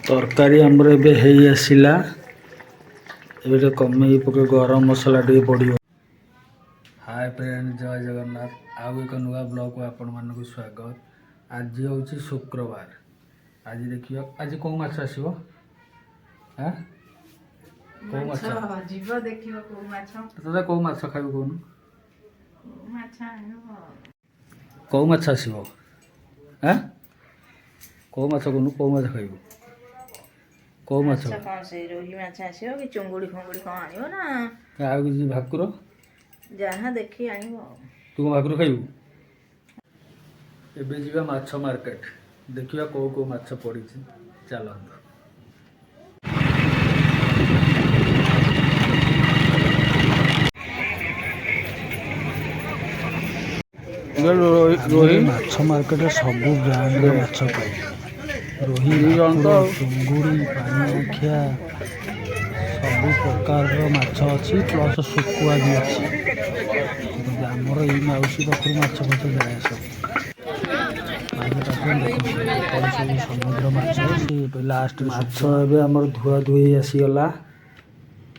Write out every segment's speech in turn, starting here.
तरकारी आमर एबे आसला ये कमे पके गरम मसला टे पड़ो। हाय फ्रेंड जय जगन्नाथ आउ एक नुआ ब्लॉग को आपण मानक स्वागत। आज हूँ शुक्रवार। आज देखिए आज कौ माछ आसो कौ माछ कौ माछ खाइब कौन कौ माछ आसो कौ माछ कौन कौ माछ खाइब कौ माछ रोही माछ आसियो कि चुंगुड़ी फंगुड़ी कौन आनियो ना आ कि भाकुर जहाँ देखी आनियो। तू भाकुर खाइबू एबे जीवा माछ मार्केट देखिया कौ कौ माछ पड़ी चलत। रोही माछ मार्केट सब ब्रांड माछ पाई रोही चुंगुड़ी पानी आखिया सब प्रकार माछ अच्छी प्लस शुकुआ भी अच्छी आमर ये मौसी पाखर माछ फाच जाए सब सब समुद्र माछ लास्ट माछ एमर धुआ धुई आसीगला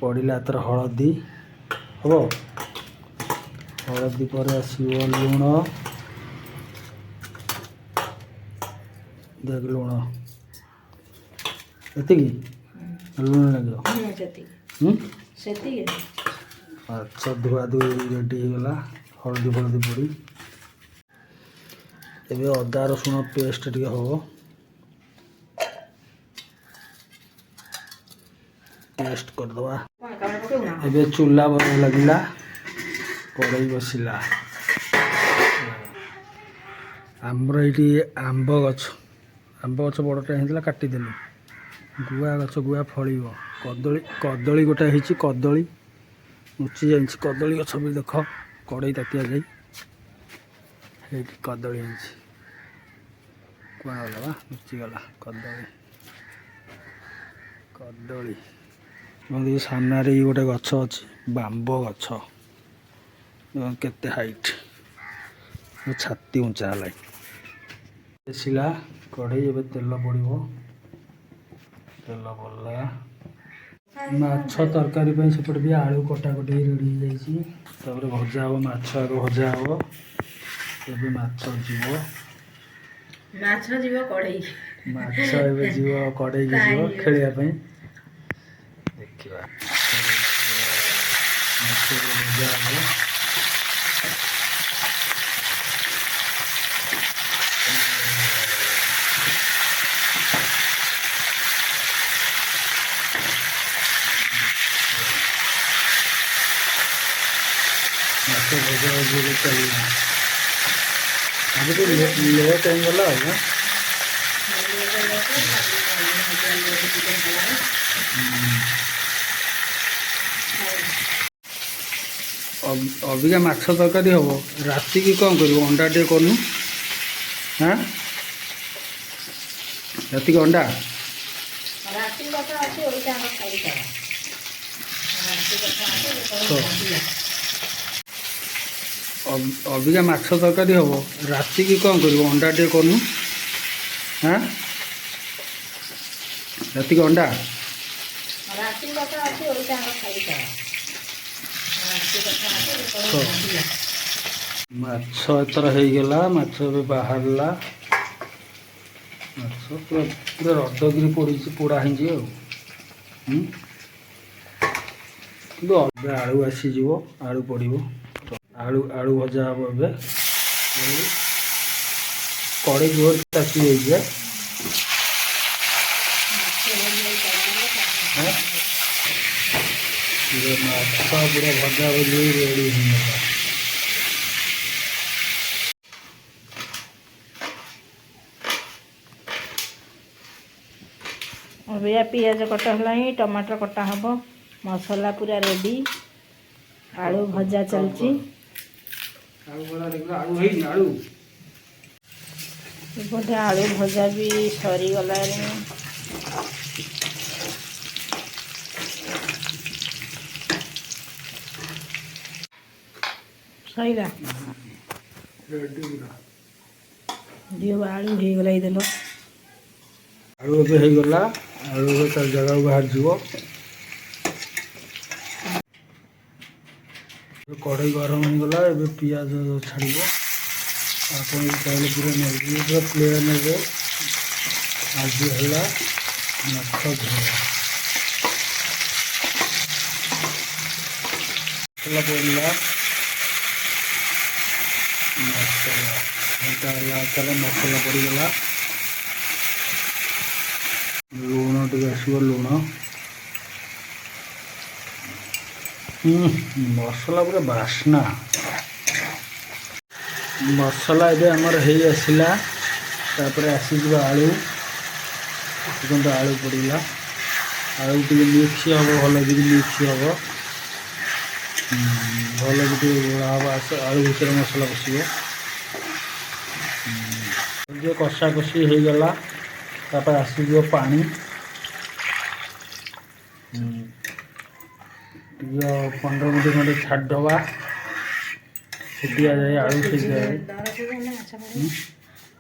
पड़ा तर हलदी हम हलदी पर आसो लुण देख लुण ये लुण लगे अच्छा धुआ धुई रेडी होगा हलदी फलदी पड़ी एबे अदा रसुण पेस्ट टे हम पेस्ट करदे एबे चूल्हा लगला कड़ई बसला आमर ये आंब गछ बड़टा होता काटिदेलु गुआ गछ गुआ फल कदली कदली गोटा होती कदली मुची जा कदली गछ भी देख कड़ई तातिया जाए कदली कौन गला मुचीगला कदली कदली सामने गोटे गछ अच्छी बांब गछ केते हाइट छाती उंचा है बेसिला कढ़ई ए तेल पड़ो तेल पड़ला माछ तरकारी सेपटे भी आलू कटाकटी रेडी हो भजा हम माछ आग भजा हम ए माछ जीव कड़ई माछ ए जीव कड़ई खेलिया देखा भजा हम भजा चलना अभी तो लेट टाइम गला होगा अबिका माछ तरकारी हम राति की कौन कर अंडा टे करनु हाँ राति की अंडा अबिका माछ तरकारी हम राति की कौन कर अंडा टे करनु हाँ राति की अंडा माछ एतर होगला माछ बाहर माछ पूरा पूरा रदगिरी पड़ी पोड़ा हो आलू आसीज आलू पड़ो आलू आलू भजा हम ए कड़े जोर ताकि जाए माछ पूरा भजा भजी रेडी हो अब या पियाज कटा है टमाटर कटा हम मसला पूरा रेडी आलू भजा चलची बोधे आलू भजा भी सरी गला सहीला दियो आलू हो गला देलो आलू हो गला ଆଳୁରେ ତା ଜାଗାକୁ ବାହାରିଯିବ। କଢ଼େଇ ଗରମ ହେଇଗଲା, ଏବେ ପିଆଜ ଛାଡ଼ିବ। ଆପଣ ବି ଚାହିଁଲେ ପୁରା ନେଇକି ପୁରା ପ୍ଲେନ୍ରେ ଆଜି ହେଲା ମାଛ ଝୋଳ। ମସଲା ପଡ଼ିଲା, ମସଲା ଏଇଟା ହେଲା ତାର ମସଲା ପଡ଼ିଗଲା। ଲୁଣ ଟିକେ ଆସିବ, ଲୁଣ। ମସଲା ପୁରା ବାସ୍ନା। ମସଲା ଏବେ ଆମର ହେଇ ଆସିଲା। ତାପରେ ଆସିଯିବ ଆଳୁ। ଦେଖନ୍ତୁ ଆଳୁ ପଡ଼ିଲା, ଆଳୁ ଟିକେ ମିକ୍ସ ହେବ, ଭଲକିରି ମିକ୍ସ ହେବ, ଭଲକି ଟିକେ ଗୋଳା ହେବ। ଆଳୁ ଭିତରେ ମସଲା ପଶିବ। ଟିକେ କଷା କଷି ହେଇଗଲା, ତାପରେ ଆସିଯିବ ପାଣି। ଟିକେ 15 ମିନିଟ୍ ଖଣ୍ଡେ ଛାଡ଼ିଦେବା, ଫୁଟିଆଯାଏ ଆଳୁ ସିଝିଯାଏ।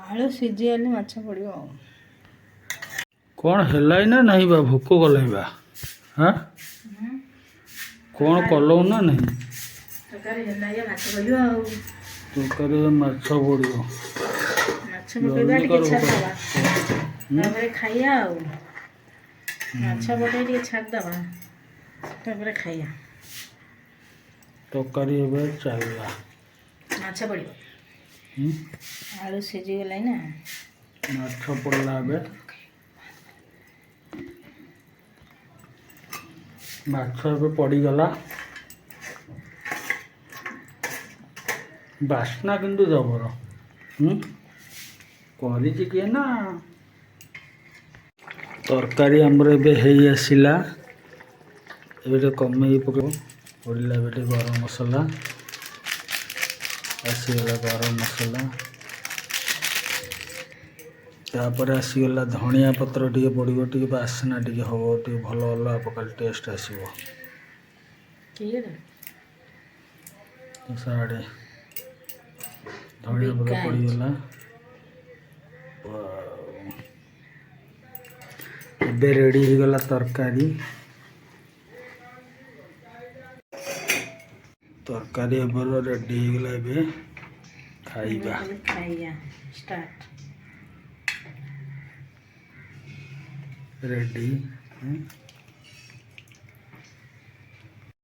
ଆଳୁ ସିଝିଗଲେ ମାଛ ପଡ଼ିବ ଆଉ। କ'ଣ ହେଲାଇ ନା ନାହିଁ ବା? ଭୋକ କଲାଇ ବା? ହଁ, କ'ଣ କଲଉ ନା ନାହିଁ? ତରକାରୀ ମାଛ ପଡ଼ିବ ଆଉ। ତରକାରୀରେ ମାଛ ପଡ଼ିବ। ମାଛ ପକେଇବା, ଟିକେ ଛାଡ଼ିଦେବା, ତାପରେ ଖାଇବା ଆଉ। ମାଛ ପକେଇ ଟିକେ ଛାଡ଼ିଦେବା, ତାପରେ ଖାଇବା। ତରକାରୀ ଏବେ ଚାଲିଲା। ମାଛ ପଡ଼ିବ, ଆଳୁ ସିଝିଗଲାଣି ନା। ମାଛ ପଡ଼ିଲା ଏବେ। ମାଛ ଏବେ ପଡ଼ିଗଲା। ବାସ୍ନା କିନ୍ତୁ ଜବର। କରିଛି କିଏ ନା। ତରକାରୀ ଆମର ଏବେ ହେଇ ଆସିଲା। ଏବେ ଟିକେ କମେଇ ପକାଇବ। ପଡ଼ିଲା ଏବେ ଟିକେ ଗରମ ମସଲା, ଆସିଗଲା ଗରମ ମସଲା। ତାପରେ ଆସିଗଲା ଧଣିଆ ପତ୍ର ଟିକେ ପଡ଼ିବ, ଟିକେ ବାସ୍ନା ଟିକେ ହେବ, ଟିକେ ଭଲ ଅଲଗା ପ୍ରକାର ଟେଷ୍ଟ ଆସିବ। ସାଡ଼େ ଧଣିଆ ପତ୍ର ପଡ଼ିଗଲା। ଏବେ ରେଡ଼ି ହେଇଗଲା ତରକାରୀ। ତରକାରୀ ଏବେ ରେଡ଼ି ହେଇଗଲା। ଏବେ ଖାଇବା। ଷ୍ଟାର୍ଟ। ରେଡ଼ି।